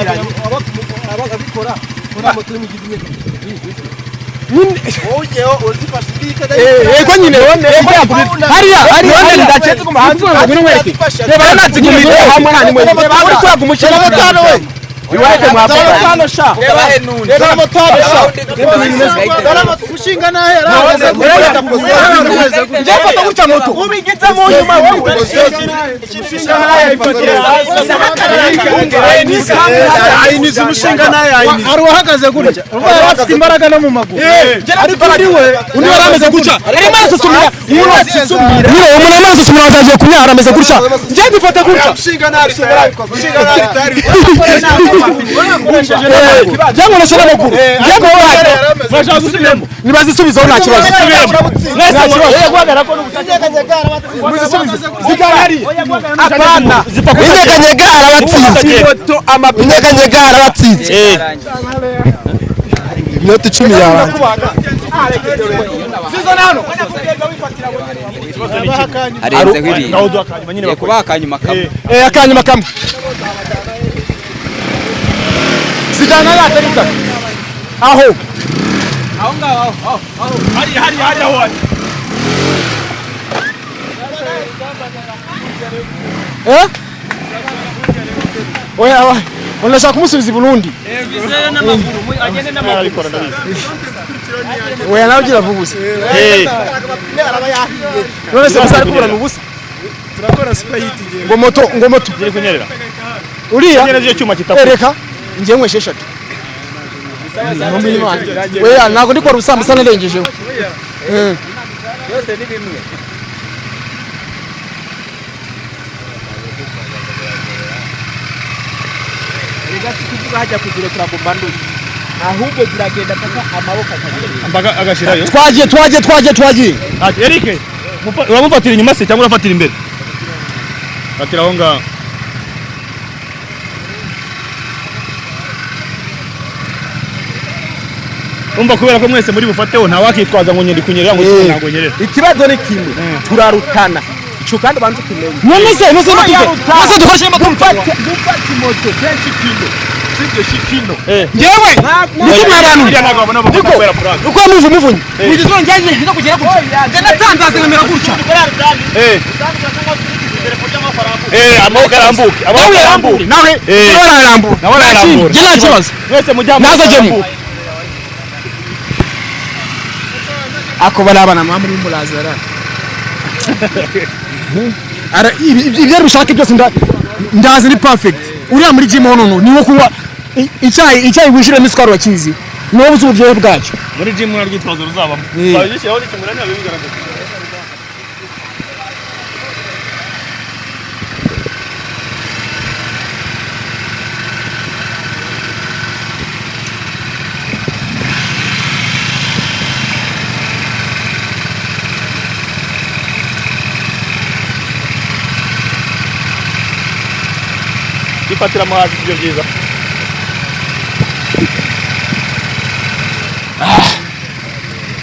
abikora kora moto y'imigizi nyine yego nyine hariya ndacetse ku muhanzi ngwino mwereke reba natsigumire hamwe nani mwe uri kwaga umukino gatano we iwake mwapfa sha reba henuni reba motano sha Ushinga nahe njefata gutya moto ubigize mu nyuma wewe ayinize umushinga nahe ayinize ari uhagaze gutya afite imbaraga no mu maguru ariko undi warameze gutya arimo arasumira umuntu amaze asumira azagiye kunyara ameze gutya njye ngifata gutya ushinga nahe tari cyangwa nashyira amaguru Bashaka gusubiramo. nibazisubizaho nta kibazo nta kibazo apana inyeganyegara batsinze inyeganyegara batsinze inoti 10 yawe arenze kwiri kuba akanyuma kamwe akanyuma kamwe sijana yatarika aho aho Hari aho. oya unashaka kumusubiza i Burundi oya nawe ugira vugusa none se basari kuburana ubusa turakora super hit ngo moto Ziri kunyerera. uriya Nyereje cyuma kitapu. reka ngiye nkweshe 3 weya ntago ndikora ubusambusa narengejeho byose ni bimwe hajya kugira turagombandu ahubwo ziragenda paka amaboko akagenda Agashirayo. twagiye Ati Eric, uramufatira inyuma se cyangwa urafatira imbere? Fatira aho ngaho. Umva kubera ko mwese muri bufateho nta wakitwaza ngo nyindi kunyerera ngo ntago nyerera. ikibazo ni kimwe turarutana ico kandi banze kimenye none se dukoreshe moto gufata moto 10 kilo sibyo shikino yewe niki mwaranu ntago babona kubera furaga. uko muvunyi mugizo njye no kugera gutya je natanzaze nkamera gutya Amaboko arambuke. nawe ararambura je nta kibazo Mwese mujya nazo jemu ako barabana mwa muri murazara ara ibyo bishaka byose ndazi ni perfect uriya muri gym hono niwo kunywa icyayi wishira miswaro wakizi niwo buzu uburyohe bwacyo muri gym mwarwitwazo ruzabamo. Bayishyiraho n'ikimura ntabwo bigaragaza. zifatira mu hasi ibyo byiza.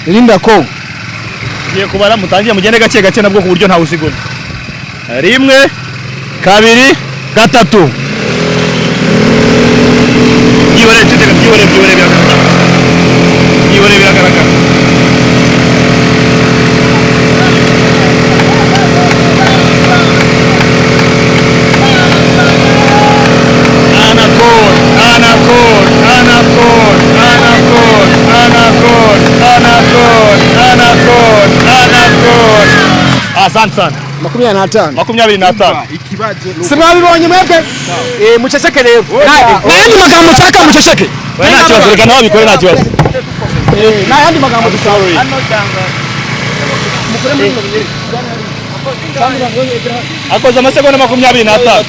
Rinda ko. Ngiye kubara mutangiye mugende gake gake nabwo ku buryo ntawe usigura. 1 2 3 Yibore tete yibore biragaragara. Yibore biragaragara. Asante sana. 25. 25. Simwabibonye mwebwe? Muceceke rero. Nayandi magambo ushaka muceceke. Wewe nta kibazo reka nawe bikore nta kibazo. Nayandi magambo dusawe. Akoze amasegonda 25.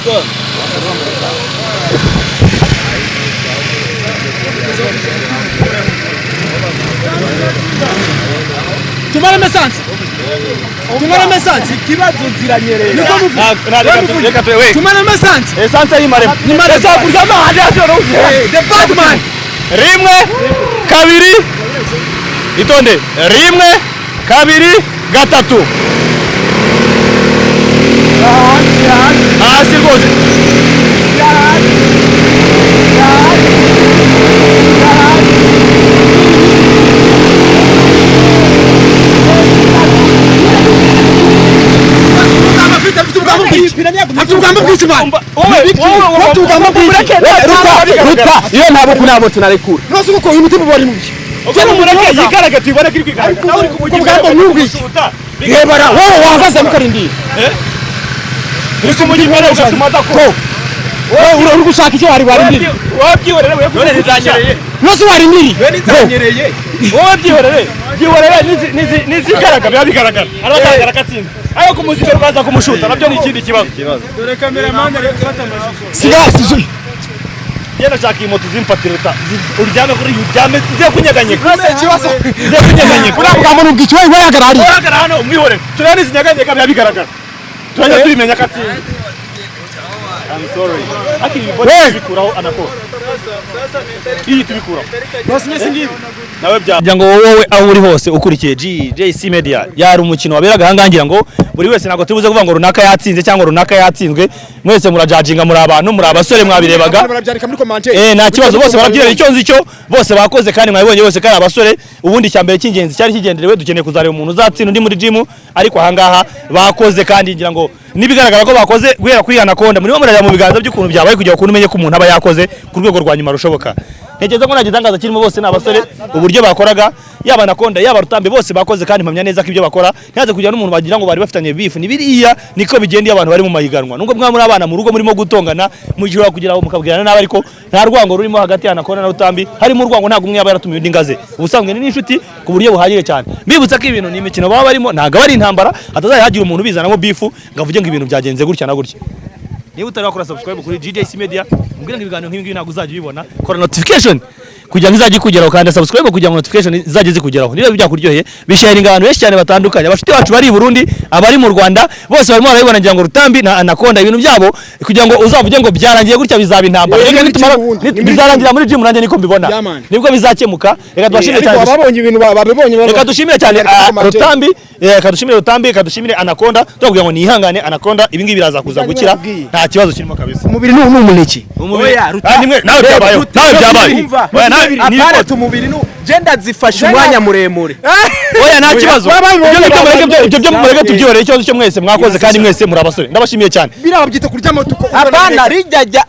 Tumara mesansi. Tumara mesansi. Ikibazo ziranyerera. Niko muvuga. Reka tuwe. Tumara mesansi. Esanse yimare. Nimare Esa kurya mahandi asoro. The Batman. 1 2 Itonde. 1 2 3 Hasi rwose. Ruta iyo ntabwo kunabo tunarekura. Nose uko uyu mutima bari mubi. Cyane mureke yigaragaye tubone kiri kwigaragaza. Nawe uri kumugibara nyumvisha. Hebara wowe wahagaze mukarindi. Uri kumugibara ugasumata ko. Wowe uri gushaka icyo wari ndiri. Wabyihorere we kuri nizanyereye. Nose wari ndiri. We nizanyereye. Wowe byihorere. Byihorere nizigaragaza biba bigaragara. Arabagaragara katsinda. Ayo kumuzika rwaza kumushuta nabyo ni ikindi kibazo. Dore cameraman ari gufata amashusho. Siga. Yena chaki moto zimpatirita. Uryame kuri uryame ziye kunyeganyeka. Nose ikibazo. Ziye kunyeganyeka. Uravuga ngo ubwici wewe yagarari. Uragara hano umwihore. Turani zinyeganyeka biba bigaragara. Turajya tubimenya katsinda. I'm sorry. Akiri bodi bikuraho Anaconda. Iyi tubikuraho. Nose nyese ngibi. Nawe bya ngo wowe aho uri hose ukurikiye JC Media yari umukino waberaga hangangira ngo buri wese nago tubuze kuvuga ngo runaka yatsinze cyangwa runaka yatsinzwe mwese murajajinga muri abantu muri abasore mwabirebaga nta kibazo bose barabyirera icyo nzi cyo bose bakoze kandi mwabibonye bose kandi abasore ubundi cyambere cy'ingenzi cyari kigenderewe dukeneye kuzareba umuntu uzatsinda undi muri gym ariko ahangaha bakoze kandi ngira ngo nibigaragara ko bakoze guhera kuri Anaconda muri bo murajya mu biganza by'ukuntu byabaye kugira ngo umenye ko umuntu aba yakoze ku rwego rwa nyuma rushoboka ntegeza ko nagitangaza kirimo bose n'abasore uburyo bakoraga yaba Anaconda yaba Rutambi bose bakoze kandi mpamya neza ko ibyo bakora ntaze kugira n'umuntu bagira ngo bari bafitanye beef ni biriya niko bigendeye abantu bari mu mahiganwa nubwo mwa muri abana mu rugo murimo gutongana mujira kugira ngo mukabwirana nabi ariko nta rwango rurimo hagati ya Anaconda na Rutambi harimo urwango ntago umwe yaba yaratumye undi ngaze ubusanzwe ni inshuti ku buryo buhagije cyane bibutsa ko ibintu ni imikino baba barimo ntago bari intambara atazayahagira umuntu bizanamo beef ngavuge ngo ibintu byagenze gutya na gutya niba utarakora subscribe kuri JC Media mbwira ngo ibiganiro nk'ibi ntago uzajya ubibona kora notification kugira ngo izajye kugeraho kandi subscribe kugira ngo notification izajye zikugeraho niba byakuryoheye bisharinga abantu benshi cyane batandukanye abafite bacu bari i Burundi abari mu Rwanda bose barimo barabibona ngira ngo Rutambi na Anaconda ibintu byabo kugira ngo uzavuge ngo byarangiye gutya bizaba intambara bizarangira muri gym nanjye niko mbibona nibwo bizakemuka reka tubashimire cyane babonye ibintu babibonye reka dushimire cyane Rutambi reka dushimire Rutambi reka dushimire Anaconda tuvuga ngo nihangane Anaconda ibi ngibi biraza kuza gukira nta kibazo kirimo kabisa umubiri ni umuneke nawe byabaye apana tumubiri no genda zifasha umwanya muremure oya nta kibazo ibyo byo mureke tubyorere ikibazo cyo mwese mwakoze kandi mwese muri abasore ndabashimiye cyane birababyita kuryama apana rijya